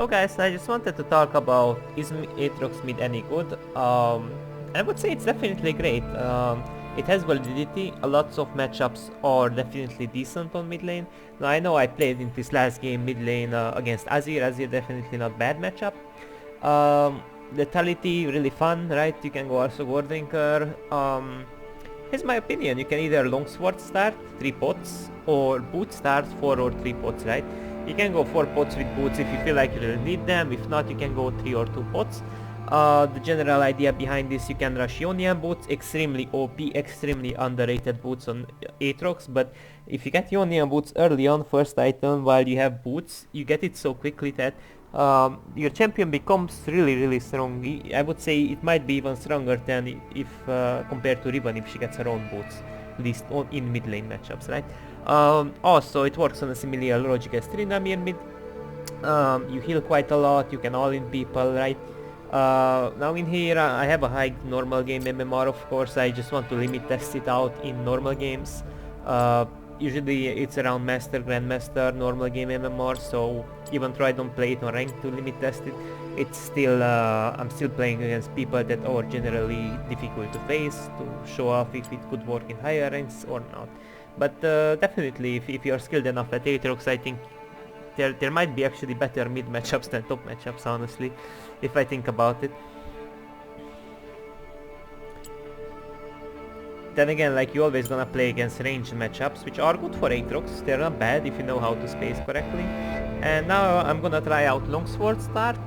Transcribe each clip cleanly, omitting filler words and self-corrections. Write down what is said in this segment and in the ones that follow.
Oh guys, I just wanted to talk about is Aatrox mid any good? I would say it's definitely great. It has validity. Lots of matchups are definitely decent on mid lane. Now I know I played in this last game mid lane against Azir. Azir definitely not bad matchup. Lethality really fun, right? You can go also Gordinker. Here's my opinion. You can either longsword start 3 pots or boot start 4 or 3 pots, right? You can go 4 pots with boots if you feel like you really need them. If not, you can go 3 or 2 pots. The general idea behind this, you can rush Ionian boots, extremely OP, extremely underrated boots on Aatrox, but if you get Ionian boots early on, first item, while you have boots, you get it so quickly that your champion becomes really strong. I would say it might be even stronger than if compared to Riven if she gets her own boots, at least in mid lane matchups, right? Also, it works on a similar logic as Tryndamere mid. You heal quite a lot, you can all-in people, right? Now in here I have a high normal game MMR, of course. I just want to limit test it out in normal games. Usually it's around Master, Grandmaster, normal game MMR, so even though I don't play it on rank to limit test it, it's still I'm still playing against people that are generally difficult to face to show off if it could work in higher ranks or not. But definitely if you're skilled enough at Aatrox, I think there might be actually better mid matchups than top matchups, honestly, if I think about it. Then again, like, you always gonna play against ranged matchups, which are good for Aatrox. They're not bad if you know how to space correctly. And now I'm gonna try out Longsword start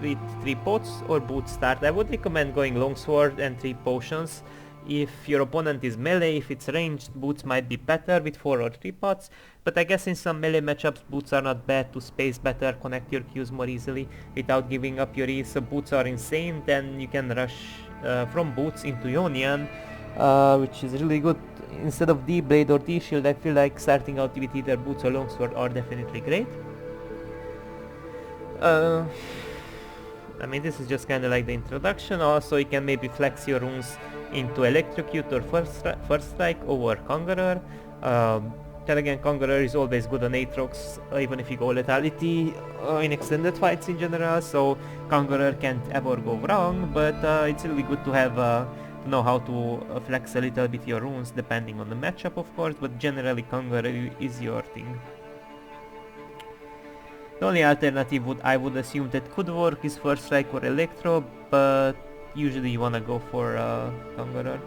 with 3 pots or boot start. I would recommend going Longsword and 3 potions. If your opponent is melee, if it's ranged, boots might be better with 4 or 3 pots, but I guess in some melee matchups boots are not bad to space better, connect your Qs more easily without giving up your E. So boots are insane, then you can rush from boots into Ionian, which is really good. Instead of D-Blade or D-Shield, I feel like starting out with either boots or longsword are definitely great. I mean, this is just kinda like the introduction. Also, you can maybe flex your runes into Electrocute or First Strike over Conqueror. Then again, Conqueror is always good on Aatrox, even if you go Lethality in extended fights in general, so Conqueror can't ever go wrong, but it's really good to have to know how to flex a little bit your runes depending on the matchup, of course, but generally Conqueror is your thing. The only alternative I would assume that could work is First Strike or Electro, but usually you wanna go for Conqueror.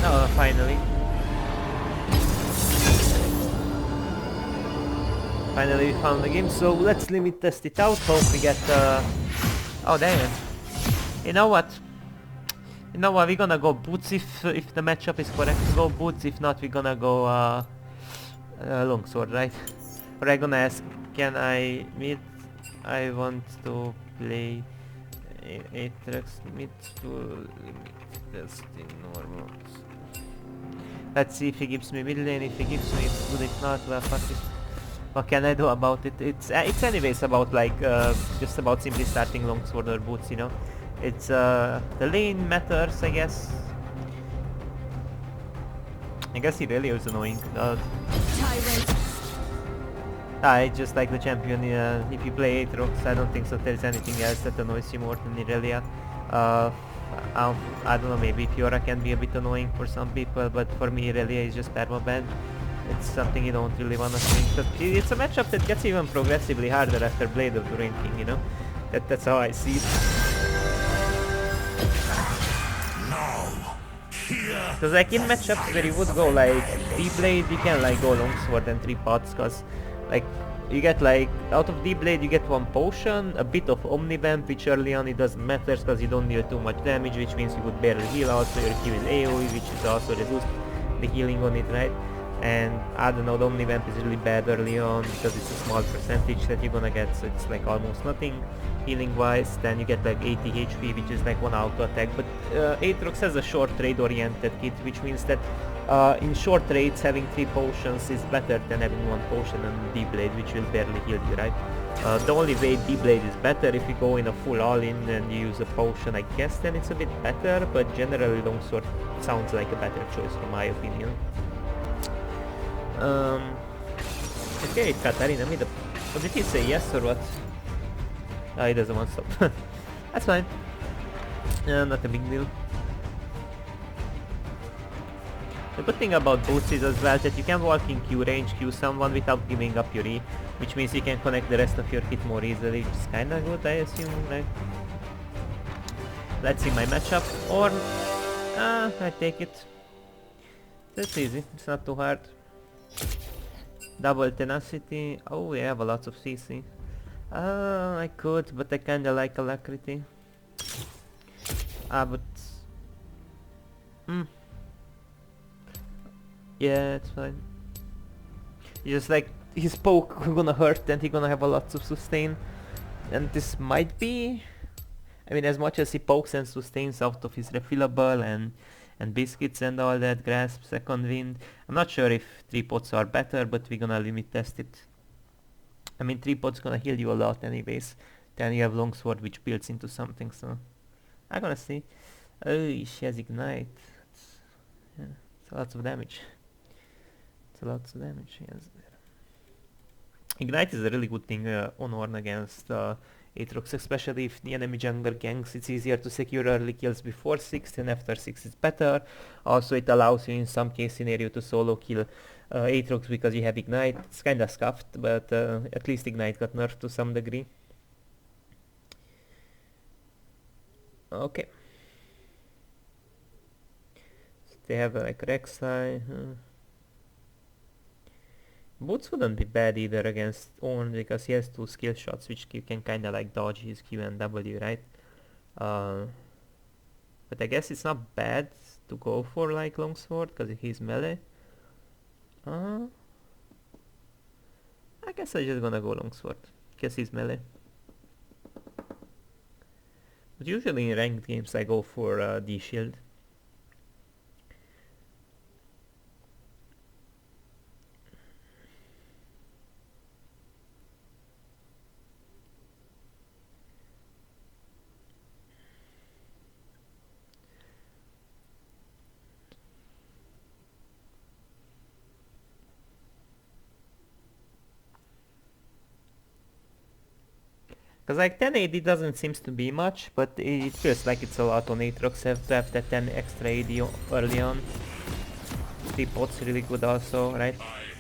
Oh, finally. Finally we found the game, so let's limit test it out, hope we get oh damn it. You know what? We're gonna go boots if the matchup is correct. Go boots, if not we're gonna go longsword, right? Or I'm gonna ask, can I mid? I want to play Aatrox mid to limit test in normal. Let's see if he gives me mid lane. If he gives me, it's good. If not, well, fuck it. What can I do about it? It's anyways about like just about simply starting longsword or boots, you know. It's the lane matters, I guess. I guess he really is annoying. I just like the champion. If you play Aatrox, I don't think so there's anything else that annoys you more than Irelia. I don't know, maybe Fiora can be a bit annoying for some people, but for me Irelia is just permaban. It's something you don't really wanna think. But it's a matchup that gets even progressively harder after Blade of the ranking, you know? That's how I see it. Because like in matchups where you would go like D-Blade, you can like go longsword and 3 pots, cause like you get like out of D-Blade you get 1 potion, a bit of Omnivamp, which early on it doesn't matter because you don't deal too much damage, which means you would barely heal. Also your Q is AoE, which is also reduced the healing on it, right? And I don't know, the Omni Vamp is really bad early on because it's a small percentage that you're gonna get, so it's like almost nothing healing wise. Then you get like 80 HP, which is like 1 auto attack, but Aatrox has a short trade oriented kit, which means that in short trades having 3 potions is better than having 1 potion and D-Blade, which will barely heal you, right? The only way D-Blade is better if you go in a full all-in and you use a potion, I guess then it's a bit better, but generally Longsword sounds like a better choice from my opinion. Okay, Katarina made a... Oh, did he say yes or what? Ah, he doesn't want to stop. That's fine. Not a big deal. The good thing about boots is as well that you can walk in Q range, Q someone without giving up your E, which means you can connect the rest of your kit more easily, which is kinda good, I assume, right? Let's see my matchup. Ornn. I take it. That's easy, it's not too hard. Double tenacity. Oh, we have a lot of CC. I could, but I kinda like alacrity. But... yeah, it's fine. Just like, his poke gonna hurt and he gonna have a lot of sustain. And this might be... I mean, as much as he pokes and sustains out of his refillable and biscuits and all that, grasp, second wind. I'm not sure if 3 pots are better, but we're gonna limit test it. I mean, 3 pots gonna heal you a lot anyways. Then you have longsword which builds into something, so I'm gonna see. Oh, she has ignite. It's a lot of damage. It's a lot of damage, yes. Ignite is a really good thing on Ornn against Aatrox, especially if the enemy jungler ganks. It's easier to secure early kills before 6 and after 6 is better. Also it allows you in some case scenario to solo kill Aatrox because you have Ignite. It's kinda scuffed, but at least Ignite got nerfed to some degree. Okay. So they have like Rek'Sai. Boots wouldn't be bad either against Ornn because he has 2 skill shots which you can kinda like dodge his Q and W, right? But I guess it's not bad to go for like longsword because he's melee. I guess I'm just gonna go longsword because he's melee. But usually in ranked games I go for D-shield. Because like 10 AD doesn't seem to be much, but it feels like it's a lot on Aatrox to have that 10 extra AD early on. 3 pots really good also, right?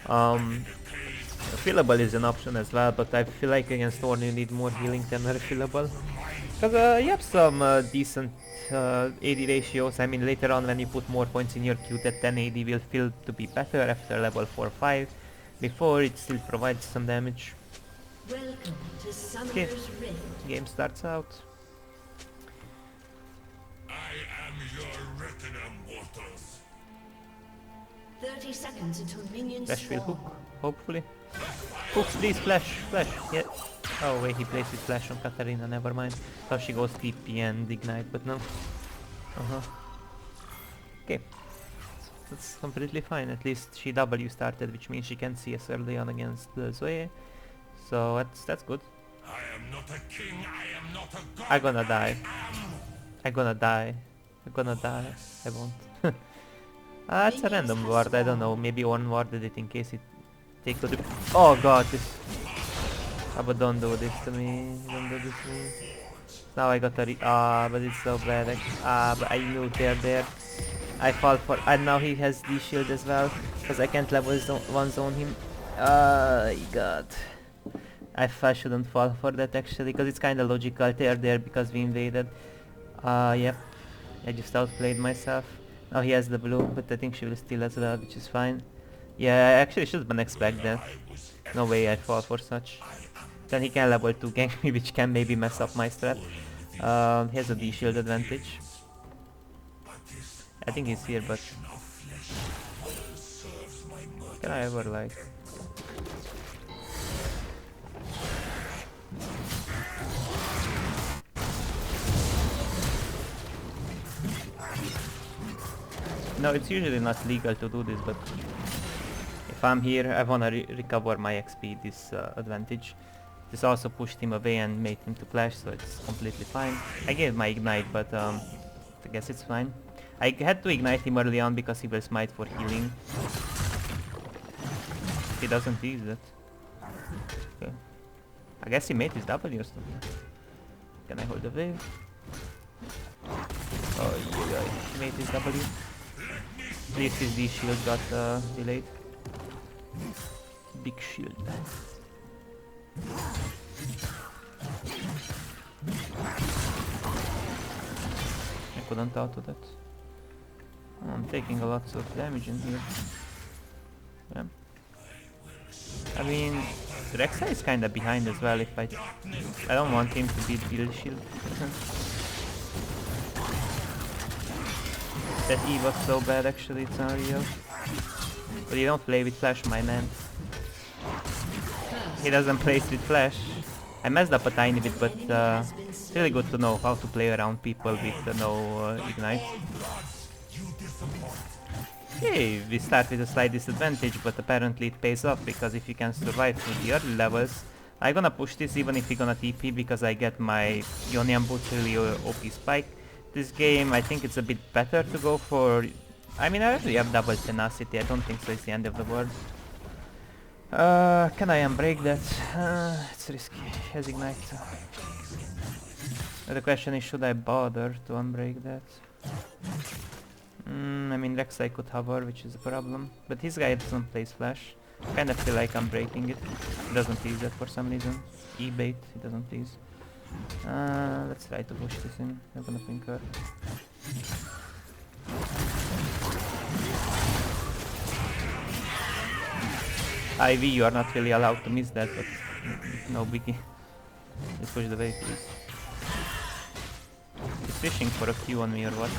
Refillable is an option as well, but I feel like against Ornn you need more healing than refillable. Because you have some decent AD ratios. I mean, later on when you put more points in your queue, that 10 AD will feel to be better after level 4-5. Before it still provides some damage. Okay, game starts out. I am your retina, mortals. 30 seconds until minions Flash will spawn. hook, hopefully. Hooks, please, flash, flash, yeah. Oh wait, he places flash on Katarina, never mind. Thought she goes TP and ignite, but no. Okay. That's completely fine, at least she W started, which means she can see us early on against Zoe. So that's good. I am not a king, I am not a god. I'm gonna die. I'm gonna die. I'm gonna die. I won't. It's a random ward, I don't know. Maybe Ornn warded it in case it takes the... Oh god, this... but don't do this to me. Don't do this to me. Now I got a but it's so bad. But I knew they're there. I fall for... And now he has the shield as well. Because I can't level one zone him. God. I shouldn't fall for that actually, because it's kinda logical. They're there because we invaded. Yep. I just outplayed myself. Now he has the blue, but I think she will steal as well, which is fine. Yeah, I actually shouldn't expect that. No way I fall for such. Then he can level 2 gank me, which can maybe mess up my strat. He has a D-shield advantage. I think he's here, but... Can I ever like... No, it's usually not legal to do this, but if I'm here, I wanna recover my XP disadvantage. This also pushed him away and made him to flash, so it's completely fine. I gave my ignite, but I guess it's fine. I had to ignite him early on because he will smite for healing. He doesn't use it. Okay. I guess he made his W or something. Can I hold the wave? Oh yeah, he made his W. At least his D shield got delayed. Big shield. I couldn't auto that. Oh, I'm taking a lot of damage in here. Yeah. I mean, Rek'Sai is kinda behind as well. If I don't want him to beat build shield. That E was so bad actually, it's unreal. But you don't play with flash, my man. He doesn't play with flash. I messed up a tiny bit, but it's really good to know how to play around people with no ignite. Okay, we start with a slight disadvantage, but apparently it pays off, because if you can survive through the early levels, I'm gonna push this even if you're gonna TP, because I get my Ionian Boots really OP spike. This game, I think it's a bit better to go for... I mean, I already have double tenacity, I don't think so it's the end of the world. Can I unbreak that? It's risky, he has ignite. The question is, should I bother to unbreak that? I mean, Rek'Sai could hover, which is a problem, but his guy doesn't play flash. Kinda feel like I'm breaking it. He doesn't use that for some reason. E-bait, he doesn't use. Let's try to push this in. I'm gonna Pinker. IV, you are not really allowed to miss that, but no biggie. Just push the wave, please. He's fishing for a Q on me or what?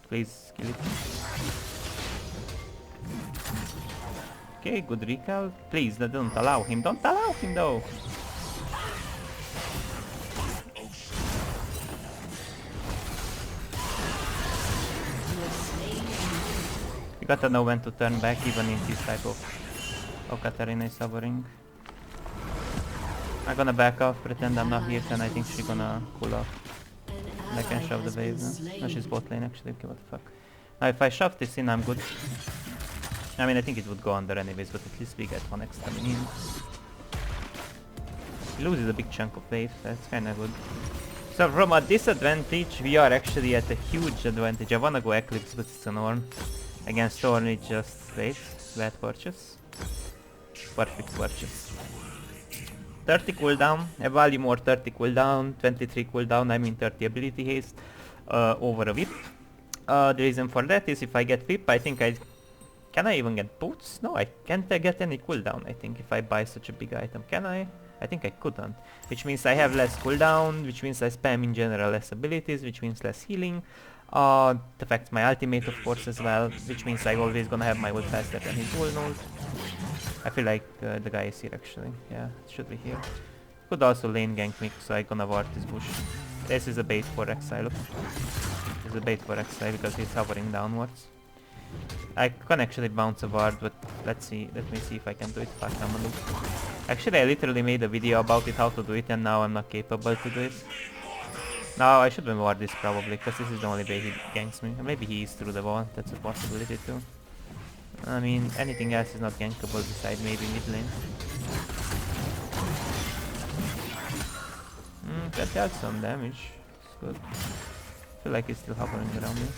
Please kill it. Okay, good recall. Please, don't allow him. Don't allow him though. You gotta know when to turn back, even in this type of Katarina is hovering. I'm gonna back off, pretend I'm not here, and I think she's gonna pull off. And I can shove the wave now. No, she's bot lane actually, okay, what the fuck. Now if I shove this in, I'm good. I mean, I think it would go under anyways, but at least we get one extra minion. He loses a big chunk of wave, that's kinda good. So from a disadvantage, we are actually at a huge advantage. I wanna go Eclipse, but it's an Ornn. Against Ornn, it just wait. Bad purchase. Perfect purchase. 30 cooldown, a volume or 30 cooldown, 23 cooldown, I mean 30 ability haste over a whip. The reason for that is if I get whip, I think I... Can I even get boots? No, I can't get any cooldown, I think, if I buy such a big item. Can I? I think I couldn't. Which means I have less cooldown, which means I spam in general less abilities, which means less healing. It affects my ultimate of course as well, which means I'm always gonna have my ult faster than his ult node. I feel like the guy is here actually. Yeah, it should be here. Could also lane gank me, so I'm gonna ward this bush. This is a bait for Rek'Sai, look. This is a bait for Rek'Sai because he's hovering downwards. I can actually bounce a ward, but let me see if I can do it. Fuck, I'm a loop. Actually, I literally made a video about it, how to do it, and now I'm not capable to do it. Now I shouldn't ward this probably, because this is the only way he ganks me. Maybe he is through the wall, that's a possibility too. I mean, anything else is not gankable besides maybe mid lane. That dealt some damage. It's good. I feel like he's still hovering around me.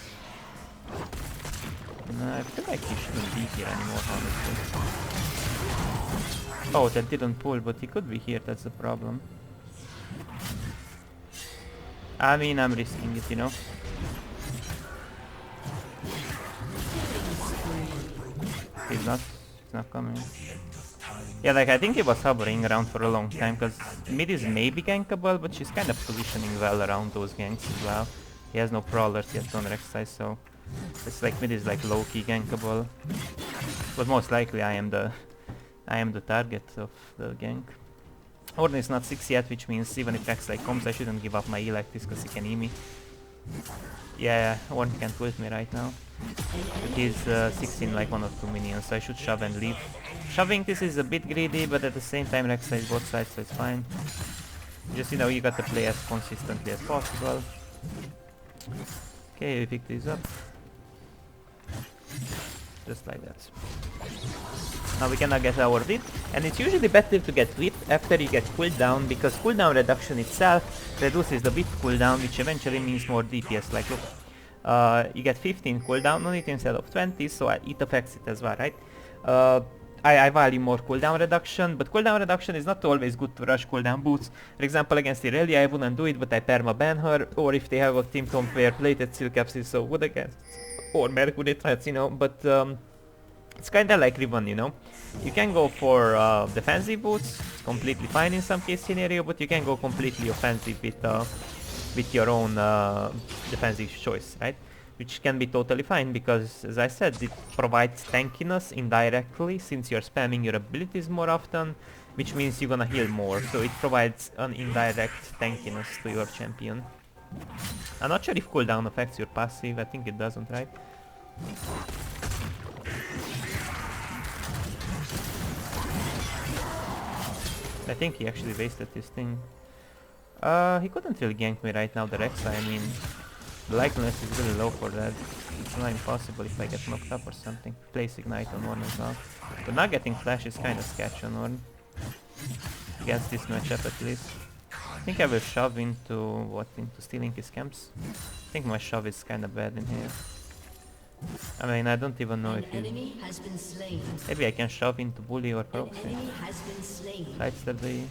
I feel like he shouldn't be here anymore, honestly. Oh, that didn't pull, but he could be here, that's the problem. I mean, I'm risking it, you know. He's not coming. Yeah, like I think he was hovering around for a long time, because mid is maybe gankable, but she's kind of positioning well around those ganks as well. He has no prowlers yet on Rek'Sai, so It's like mid is like low-key gankable. But most likely I am the target of the gank. Ornn is not 6 yet, which means even if Rek'Sai comes I shouldn't give up my E like this because he can E me. Yeah, Ornn can't ult me right now. He's 16 like 1 or 2 minions, so I should shove and leave. Shoving this is a bit greedy, but at the same time Rek'Sai is both sides, so it's fine. Just, you know, you got to play as consistently as possible. Okay, we pick these up. Just like that. Now we cannot get our whip, and it's usually better to get whip after you get cooldown, because cooldown reduction itself reduces the whip cooldown, which eventually means more DPS. Like look, you get 15 cooldown on it instead of 20, so it affects it as well, right? I value more cooldown reduction, but cooldown reduction is not always good to rush cooldown boots. For example, against Irelia I wouldn't do it, but I perma-ban her, or if they have a team comp where plated seal caps is so good against, or Mercury threats, you know, but it's kinda like Riven, you know. You can go for defensive boots, it's completely fine in some case scenario, but you can go completely offensive with your own defensive choice, right? Which can be totally fine because, as I said, it provides tankiness indirectly since you're spamming your abilities more often, which means you're gonna heal more, so it provides an indirect tankiness to your champion. I'm not sure if cooldown affects your passive, I think it doesn't, right? I think he actually wasted his thing. He couldn't really gank me right now, the Rek'Sai. I mean, the likeliness is really low for that. It's not impossible if I get knocked up or something. Place Ignite on Ornn as well. But not getting flash is kind of sketch on Ornn. Against this matchup at least. I think I will shove into into stealing his camps. I think my shove is kind of bad in here. I mean, I don't even know if he... Maybe I can shove into bully or proxy. Sidestep the E.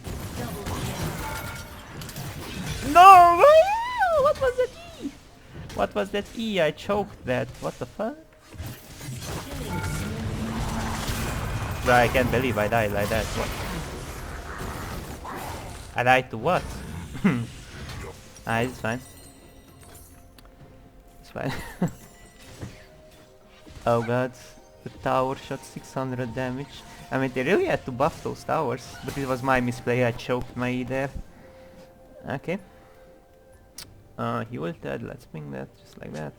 No! What was that E? What was that E? I choked that. What the fuck? Bro, I can't believe I died like that. What? I died to what? Ah, it's fine. It's fine. Oh god, the tower shot 600 damage. I mean, they really had to buff those towers, but it was my misplay, I choked my E there. Okay. He ulted, let's ping that, just like that.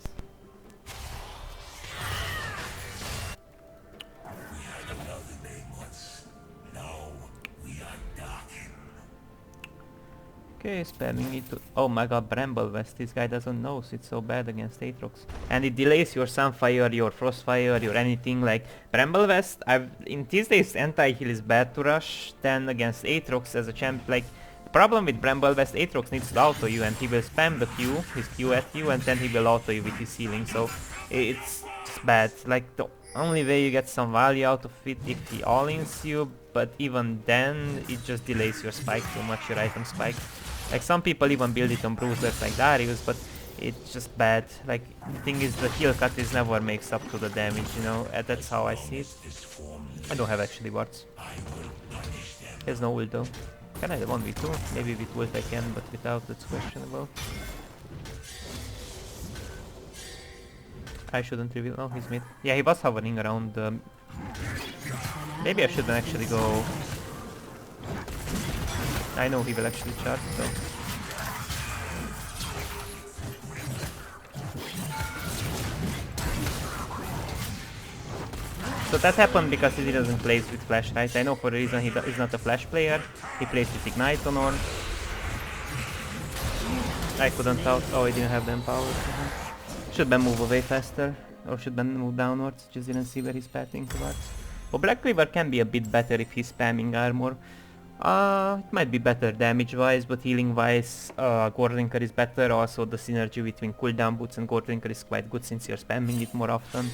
Okay, spamming it to... Oh my god, Bramble Vest, this guy doesn't know, so it's so bad against Aatrox. And it delays your Sunfire, your Frostfire, your anything, like... Bramble Vest, in these days anti-heal is bad to rush, then against Aatrox as a champ, like... The problem with Bramble Vest, Aatrox needs to auto you and he will spam the Q, his Q at you, and then he will auto you with his healing, so... It's just bad, like the only way you get some value out of it if he all-ins you, but even then, it just delays your spike too much, your item spike. Like some people even build it on bruisers like Darius, but it's just bad. Like the thing is the heal cut is never makes up to the damage, you know, and that's how I see it. I don't have actually wards. There's no ult though. Can I 1v2? Maybe with ult I can, but without that's questionable. I shouldn't reveal. Oh, he's mid. Yeah, he was hovering around maybe I shouldn't actually go... I know he will actually charge, so... So that happened because he doesn't play with flash, right? I know for a reason he's not a flash player. He plays with Ignite on Ornn. I couldn't out... Oh, I didn't have the empower. Should Ben move away faster? Or should Ben move downwards? Just didn't see where he's pathing towards. Well, Black Cleaver can be a bit better if he's spamming armor. It might be better damage-wise, but healing-wise, Gordlinker is better. Also, the synergy between cooldown boots and Gordlinker is quite good since you're spamming it more often.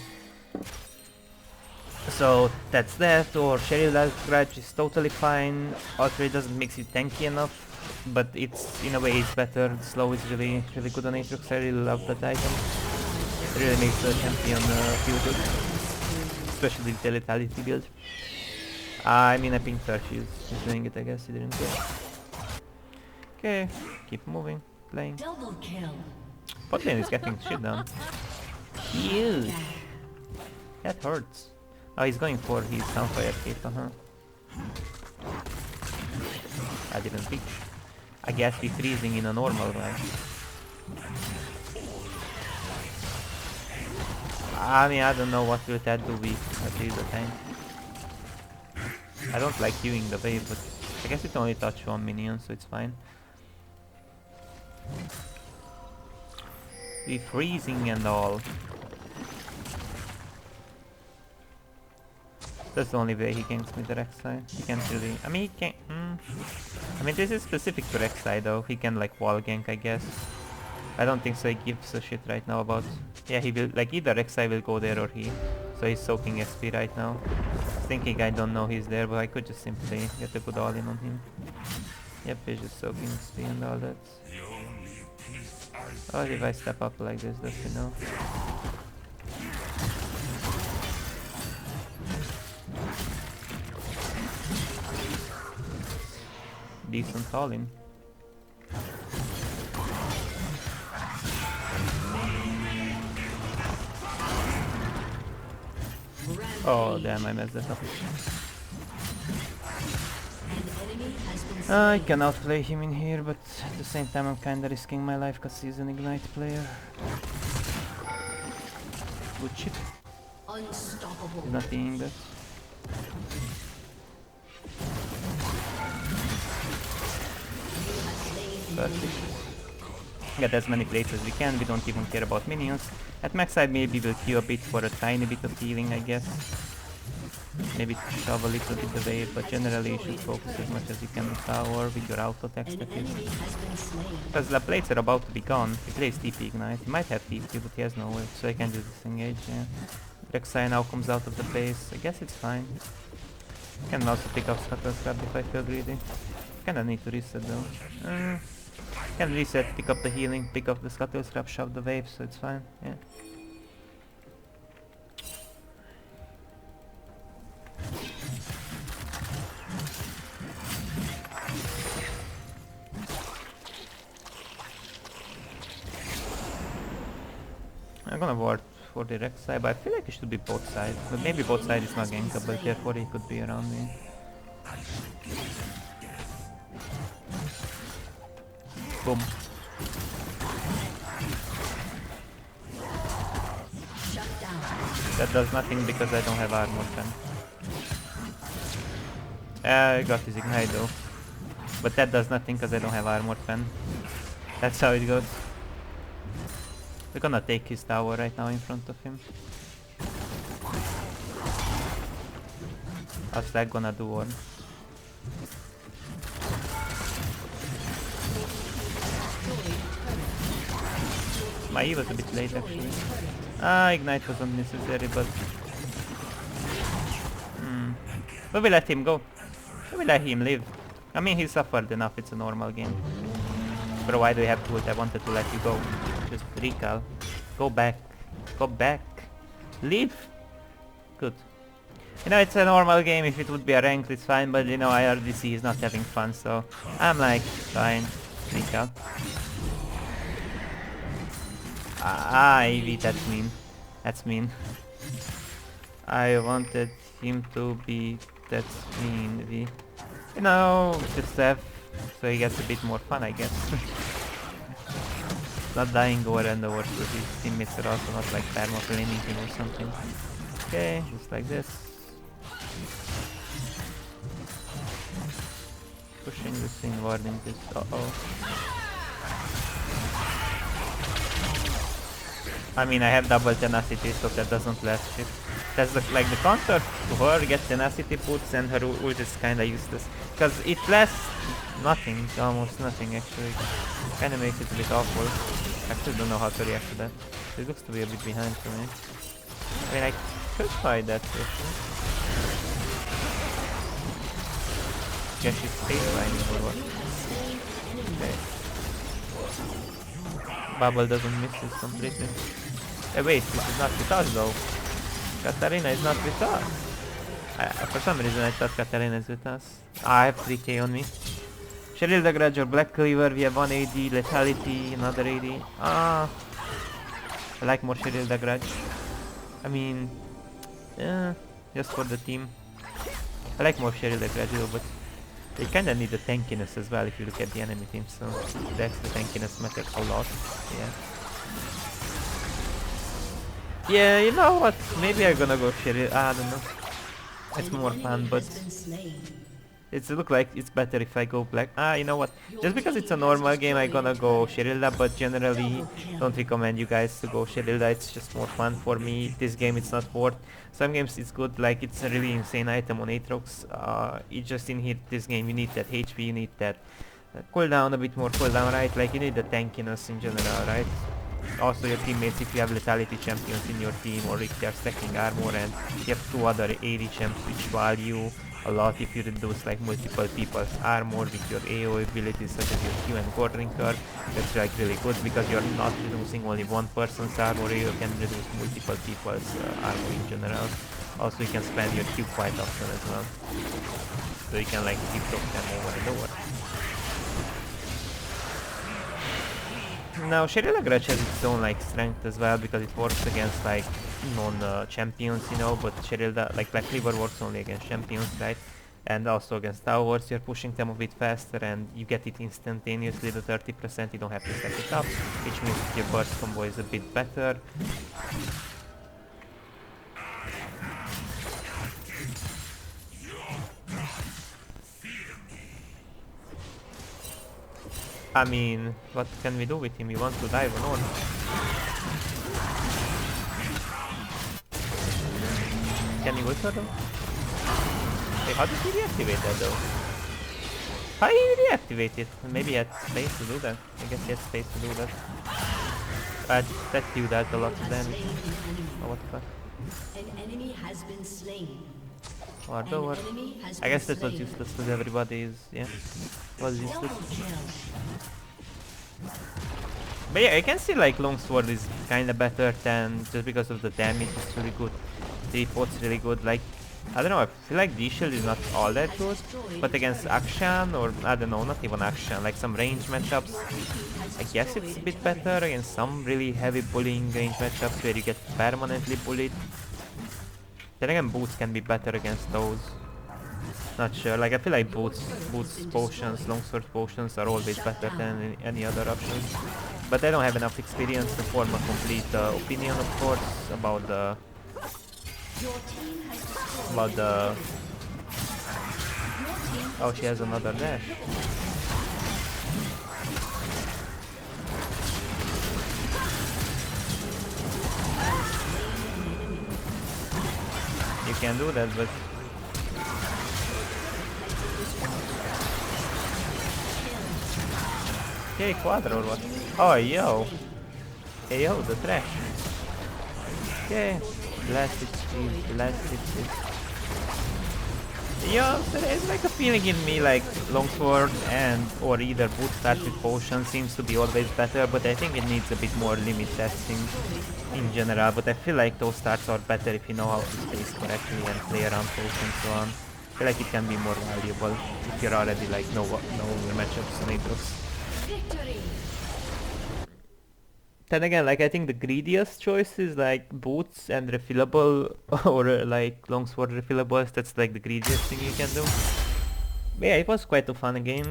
So that's that. Or Cheryl Grudge is totally fine. Outrage doesn't make it tanky enough, but it's in a way it's better. Slow is really good on Aatrox. I really love that item. It really makes the champion feel good, especially with the lethality build. I mean, I pinged her, she's doing it, I guess, he didn't care. Okay, keep moving, playing. Double kill. Bot lane is getting shit done. Huge! That hurts. Oh, he's going for his Sunfire Cape, I didn't reach. I guess we're freezing in a normal way. I mean, I don't know what will that do with at least the tank. I don't like queuing the wave, but I guess it only touched one minion, so it's fine. We're freezing and all. That's the only way he ganks me the Rek'Sai. He can't really... I mean, he can't... I mean, this is specific to Rek'Sai though. He can like wall gank, I guess. I don't think so he gives a shit right now about... Yeah, he will... Like, either Rek'Sai will go there or he. So he's soaking SP right now. Thinking I don't know he's there, but I could just simply get a good all-in on him. Yep, he's just soaking SP and all that. Oh, if I step up like this, does he know? Decent all-in. Oh damn, I messed that up. I can outplay him in here, but at the same time I'm kinda risking my life because he's an Ignite player. Good shit. Unstoppable. He's not seeing that. Perfect. Get as many plates as we can, we don't even care about minions. At max side maybe we'll queue a bit for a tiny bit of healing, I guess. Maybe shove a little bit away, but generally you should focus as much as you can on tower with your auto attacks that is. Because the plates are about to be gone. He plays TP Ignite. He might have TP, but he has no way, so I can just disengage, yeah. Rek'Sai now comes out of the base. I guess it's fine. Can also pick up Scuttle Scrap if I feel greedy. Kinda need to reset though. Can reset, pick up the healing, pick up the Scuttle Scrap, shove the wave, so it's fine, yeah. I'm gonna ward for the Rek'Sai, but I feel like it should be both sides. But maybe both sides is not gankable, therefore he could be around me. Boom. That does nothing because I don't have armor pen. I got his Ignite though. But that does nothing because I don't have armor pen. That's how it goes. We're gonna take his tower right now in front of him. What's that gonna do, Ornn? My E was a bit late actually. Ignite was unnecessary, but... We will let him go. We will let him live. I mean, he suffered enough, it's a normal game. Bro, why do you have to ult? I wanted to let you go. Just recall. Go back. Go back. Leave. Good. You know, it's a normal game. If it would be a ranked, it's fine. But you know, IRDC is not having fun, so I'm like, fine. Recall. Ivy, that's mean. That's mean. I wanted him to be... That's mean, V. You know, just have... So he gets a bit more fun, I guess. Not dying over and over, so his teammates are also not like perma-flaming him or something. Okay, just like this. Pushing this in, warding this. Uh-oh. I mean, I have double tenacity, so that doesn't last shit. That's like the counter to her, get tenacity puts, and her ult is kinda useless. Because it lasts nothing, almost nothing actually. Kinda makes it a bit awful. I still don't know how to react to that. It looks to be a bit behind for me. I mean, I could try that actually. Guess she's baselining or what? Okay. Bubble doesn't miss this completely. Hey, wait, this is not with us though. Katarina is not with us. For some reason I thought Katarina is with us. I have 3k on me. Cheryl the Grudge or Black Cleaver, we have 1 AD, Lethality, another AD. I like more Cheryl the Grudge. I mean, yeah, just for the team. I like more Cheryl the Grudge though, but they kinda need the tankiness as well if you look at the enemy team, so the extra tankiness matters a lot. Yeah. Yeah, you know what? Maybe I'm gonna go Cheryl. I don't know. It's more fun, but it look like it's better if I go black. You know what? Just because it's a normal game, I'm gonna go Sherilda, but generally don't recommend you guys to go Sherilda. It's just more fun for me. This game it's not worth. Some games it's good, like it's a really insane item on Aatrox. It's just in here, this game you need that HP, you need that cooldown, a bit more cooldown, right? Like you need the tankiness in general, right? Also your teammates, if you have lethality champions in your team or if they are stacking armor, and you have 2 other AD champs which value a lot if you reduce like multiple people's armor with your AoE abilities such as your Q and Gordrinker. That's like really good because you're not reducing only one person's armor, you can reduce multiple people's armor in general. Also you can spend your Q quite often as well, so you can like keep them over and over. Now Cheryl Grudge has its own like strength as well because it works against like non-champions, you know, but Cheryl like Black Cleaver works only against champions, right? And also against towers, you're pushing them a bit faster and you get it instantaneously, the 30%, you don't have to set it up, which means that your burst combo is a bit better. I mean, what can we do with him? We want to dive on Ornn. Can he ult her though? Hey, how did he reactivate that though? How did he reactivate it? Maybe he had space to do that. I guess he had space to do that. That killed out a lot of damage. Oh, what the fuck? An enemy has been slain. Ward over. I guess that was useless because everybody is, yeah, was useless. But yeah, I can see like Longsword is kinda better than, just because of the damage, it's really good. 3 pots really good, like, I don't know, I feel like D-Shield is not all that good, but against Akshan, or I don't know, not even Akshan, like some range matchups, I guess it's a bit better against some really heavy bullying range matchups where you get permanently bullied. Then again, boots can be better against those. Not sure, like I feel like boots potions, longsword potions are always better than any other options. But I don't have enough experience to form a complete opinion, of course, about the... Oh, she has another dash. You can do that, but... Okay, Quadra or what? Oh, yo! Hey, yo, the trash. Okay, blast it, please, blast it, please. Yo, there is like a feeling in me like Longsword and or either boot start with potion seems to be always better, but I think it needs a bit more limit testing in general. But I feel like those starts are better if you know how to space correctly and play around potions and so on. I feel like it can be more valuable if you're already like no matchups on Aatrox. Then again, like I think the greediest choice is like boots and refillable or like longsword refillables. That's like the greediest thing you can do. But yeah, it was quite a fun game.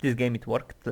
This game it worked.